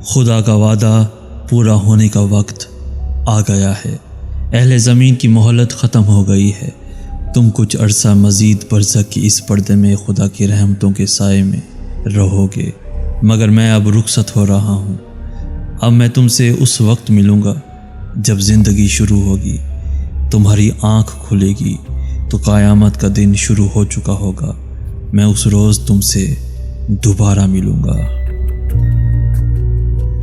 خدا کا وعدہ پورا ہونے کا وقت آ گیا ہے۔ اہل زمین کی مہلت ختم ہو گئی ہے۔ تم کچھ عرصہ مزید برزخ کی اس پردے میں خدا کی رحمتوں کے سائے میں رہو گے، مگر میں اب رخصت ہو رہا ہوں۔ اب میں تم سے اس وقت ملوں گا جب زندگی شروع ہوگی، تمہاری آنکھ کھلے گی تو قیامت کا دن شروع ہو چکا ہوگا۔ میں اس روز تم سے دوبارہ ملوں گا۔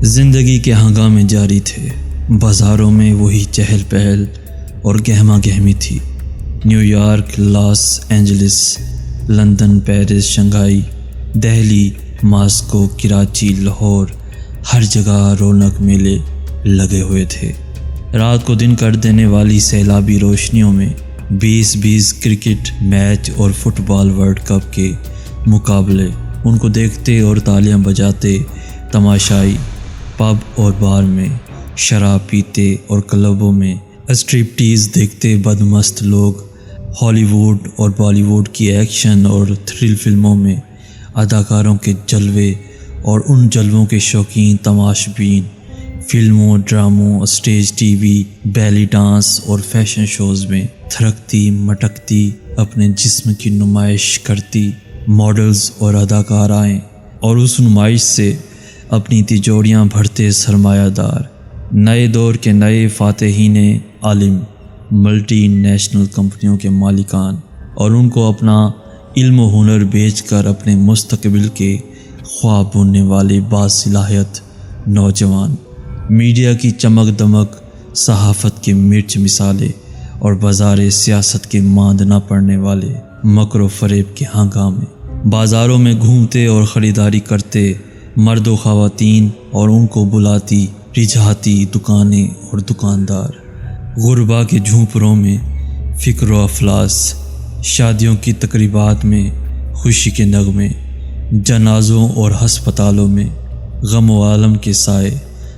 زندگی کے ہنگامے جاری تھے۔ بازاروں میں وہی چہل پہل اور گہما گہمی تھی۔ New York, Los Angeles, London, Paris, Shanghai, Delhi, Moscow, Karachi, Lahore, ہر جگہ رونق میلے لگے ہوئے تھے۔ رات کو دن کر دینے والی سیلابی روشنیوں میں 20 کرکٹ میچ اور فٹ بال ورلڈ کپ کے مقابلے، ان کو دیکھتے اور تالیاں بجاتے تماشائی پب اور بار میں شراب پیتے اور کلبوں میں اسٹرپٹیز دیکھتے بدمست لوگ، ہالی ووڈ اور بالی ووڈ کی ایکشن اور تھرل فلموں میں اداکاروں کے جلوے اور ان جلووں کے شوقین تماشبین، فلموں، ڈراموں، stage T V, belly dance اور فیشن شوز میں تھرکتی مٹکتی اپنے جسم کی نمائش کرتی ماڈلز اور اداکارائیں، اور اس نمائش سے اپنی تجوریاں بھرتے سرمایہ دار، نئے دور کے نئے فاتحین عالم، ملٹی نیشنل کمپنیوں کے مالکان، اور ان کو اپنا علم و ہنر بیچ کر اپنے مستقبل کے خواب بننے والے باصلاحیت نوجوان، میڈیا کی چمک دمک، صحافت کے مرچ مسالے اور بازار سیاست کے ماند نہ پڑنے والے مکر و فریب کے ہنگامے، بازاروں میں گھومتے اور خریداری کرتے مرد و خواتین اور ان کو بلاتی رجھاتی دکانیں اور دکاندار، غربا کے جھونپڑوں میں فکر و افلاس، شادیوں کی تقریبات میں خوشی کے نغمے، جنازوں اور ہسپتالوں میں غم و عالم کے سائے،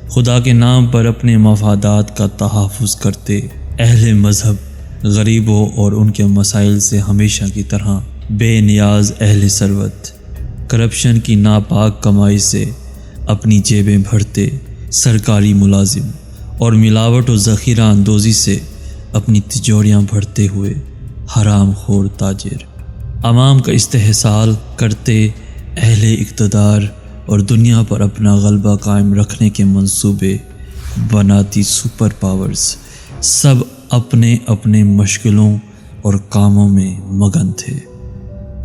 خدا کے نام پر اپنے مفادات کا تحفظ کرتے اہل مذہب، غریبوں اور ان کے مسائل سے ہمیشہ کی طرح بے نیاز اہل ثروت، کرپشن کی ناپاک کمائی سے اپنی جیبیں بھرتے سرکاری ملازم، اور ملاوٹ و ذخیرہ اندوزی سے اپنی تجوریاں بھرتے ہوئے حرام خور تاجر، عوام کا استحصال کرتے اہل اقتدار اور دنیا پر اپنا غلبہ قائم رکھنے کے منصوبے بناتی سپر پاورز، سب اپنے اپنے مشغلوں اور کاموں میں مگن تھے۔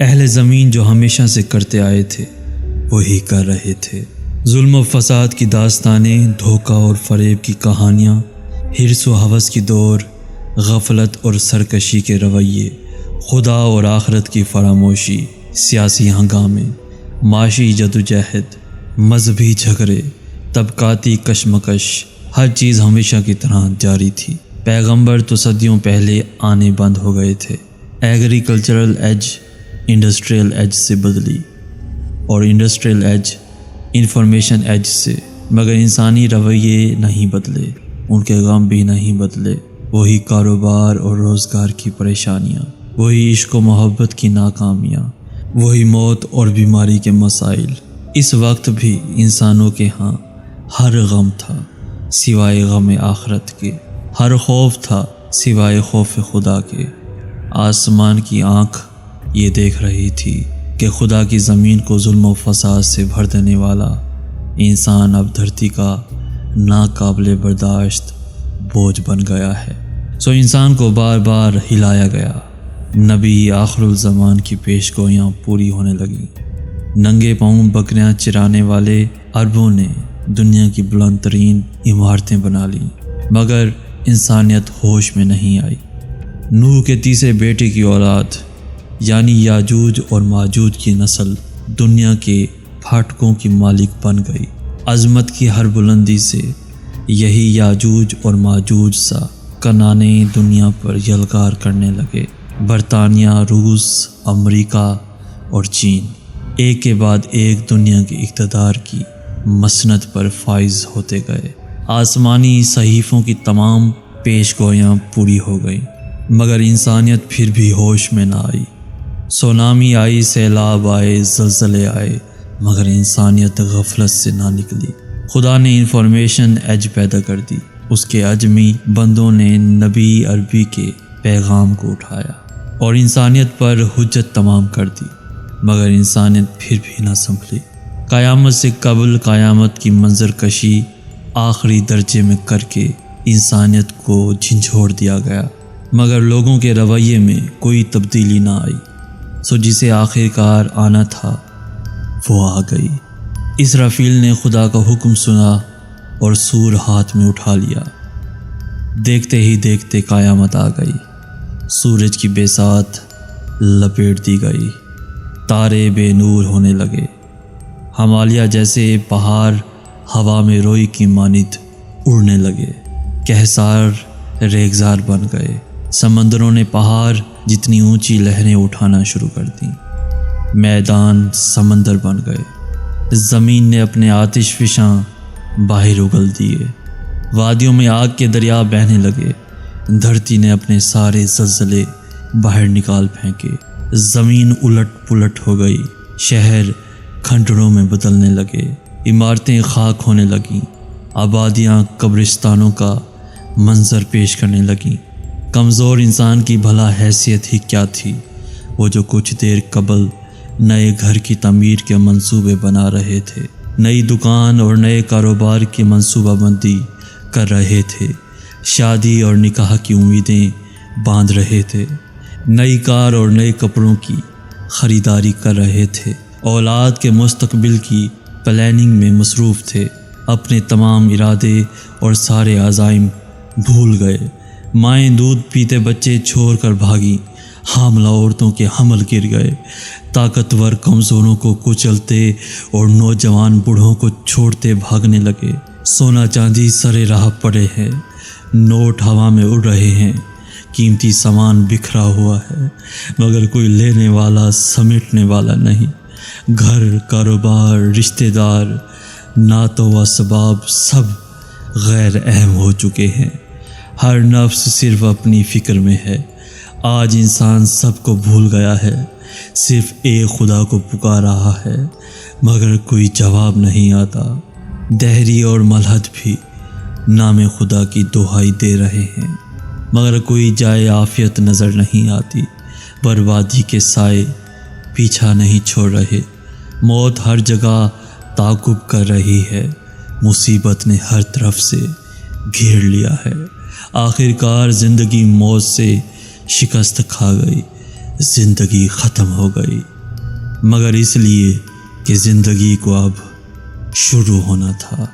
اہل زمین جو ہمیشہ سے کرتے آئے تھے وہی کر رہے تھے۔ ظلم و فساد کی داستانیں، دھوکہ اور فریب کی کہانیاں، حرص و ہوس کی دور، غفلت اور سرکشی کے رویے، خدا اور آخرت کی فراموشی، سیاسی ہنگامے، معاشی جدوجہد، مذہبی جھگڑے، طبقاتی کشمکش، ہر چیز ہمیشہ کی طرح جاری تھی۔ پیغمبر تو صدیوں پہلے آنے بند ہو گئے تھے۔ ایگریکلچرل ایج انڈسٹریل ایج سے بدلی اور انڈسٹریل ایج انفارمیشن ایج سے، مگر انسانی رویے نہیں بدلے، ان کے غم بھی نہیں بدلے۔ وہی کاروبار اور روزگار کی پریشانیاں، وہی عشق و محبت کی ناکامیاں، وہی موت اور بیماری کے مسائل۔ اس وقت بھی انسانوں کے ہاں ہر غم تھا سوائے غم آخرت کے، ہر خوف تھا سوائے خوف خدا کے۔ آسمان کی آنکھ یہ دیکھ رہی تھی کہ خدا کی زمین کو ظلم و فساد سے بھر دینے والا انسان اب دھرتی کا ناقابل برداشت بوجھ بن گیا ہے، سو انسان کو بار بار ہلایا گیا۔ نبی آخر الزمان کی پیش گوئیاں پوری ہونے لگیں۔ ننگے پاؤں بکریاں چرانے والے عربوں نے دنیا کی بلند ترین عمارتیں بنا لیں، مگر انسانیت ہوش میں نہیں آئی۔ نوح کے تیسرے بیٹے کی اولاد یعنی یاجوج اور ماجوج کی نسل دنیا کے پھاٹکوں کی مالک بن گئی۔ عظمت کی ہر بلندی سے یہی یاجوج اور ماجوج سا کنانے دنیا پر یلغار کرنے لگے۔ برطانیہ، روس، امریکہ اور چین ایک کے بعد ایک دنیا کے اقتدار کی مسند پر فائز ہوتے گئے۔ آسمانی صحیفوں کی تمام پیش گوئیاں پوری ہو گئیں، مگر انسانیت پھر بھی ہوش میں نہ آئی۔ سونامی آئی، سیلاب آئے، زلزلے آئے، مگر انسانیت غفلت سے نہ نکلی۔ خدا نے انفارمیشن ایج پیدا کر دی، اس کے اجمی بندوں نے نبی عربی کے پیغام کو اٹھایا اور انسانیت پر حجت تمام کر دی، مگر انسانیت پھر بھی نہ سنبھلی۔ قیامت سے قبل قیامت کی منظر کشی آخری درجے میں کر کے انسانیت کو جھنجھوڑ دیا گیا، مگر لوگوں کے رویے میں کوئی تبدیلی نہ آئی، سو جسے آخر کار آنا تھا وہ آ گئی۔ اسرافیل نے خدا کا حکم سنا اور سور ہاتھ میں اٹھا لیا۔ دیکھتے ہی دیکھتے قیامت آ گئی، سورج کی بساط لپیٹ دی گئی، تارے بے نور ہونے لگے، ہمالیہ جیسے پہاڑ ہوا میں روئی کی مانند اڑنے لگے، کہسار ریگزار بن گئے، سمندروں نے پہاڑ جتنی اونچی لہریں اٹھانا شروع کر دیں، میدان سمندر بن گئے، زمین نے اپنے آتش فشاں باہر اگل دیے، وادیوں میں آگ کے دریا بہنے لگے، دھرتی نے اپنے سارے زلزلے باہر نکال پھینکے، زمین الٹ پلٹ ہو گئی، شہر کھنڈروں میں بدلنے لگے، عمارتیں خاک ہونے لگیں، آبادیاں قبرستانوں کا منظر پیش کرنے لگیں۔ کمزور انسان کی بھلا حیثیت ہی کیا تھی، وہ جو کچھ دیر قبل نئے گھر کی تعمیر کے منصوبے بنا رہے تھے، نئی دکان اور نئے کاروبار کی منصوبہ بندی کر رہے تھے، شادی اور نکاح کی امیدیں باندھ رہے تھے، نئی کار اور نئے کپڑوں کی خریداری کر رہے تھے، اولاد کے مستقبل کی پلاننگ میں مصروف تھے، اپنے تمام ارادے اور سارے عزائم بھول گئے، مائیں دودھ پیتے بچے چھوڑ کر بھاگیں، حاملہ عورتوں کے حمل گر گئے، طاقتور کمزوروں کو کچلتے اور نوجوان بوڑھوں کو چھوڑتے بھاگنے لگے، سونا چاندی سرے راہ پڑے ہیں، نوٹ ہوا میں اڑ رہے ہیں، قیمتی سامان بکھرا ہوا ہے، مگر کوئی لینے والا سمیٹنے والا نہیں، گھر، کاروبار، رشتہ دار، نعتوں و اسباب سب غیر اہم ہو چکے ہیں، ہر نفس صرف اپنی فکر میں ہے، آج انسان سب کو بھول گیا ہے، صرف ایک خدا کو پکار رہا ہے، مگر کوئی جواب نہیں آتا، دہری اور ملحد بھی نام خدا کی دہائی دے رہے ہیں، مگر کوئی جائے عافیت نظر نہیں آتی، بربادی کے سائے پیچھا نہیں چھوڑ رہے، موت ہر جگہ تعاقب کر رہی ہے، مصیبت نے ہر طرف سے گھیر لیا ہے، آخر کار زندگی موت سے شکست کھا گئی، زندگی ختم ہو گئی، مگر اس لیے کہ زندگی کو اب شروع ہونا تھا۔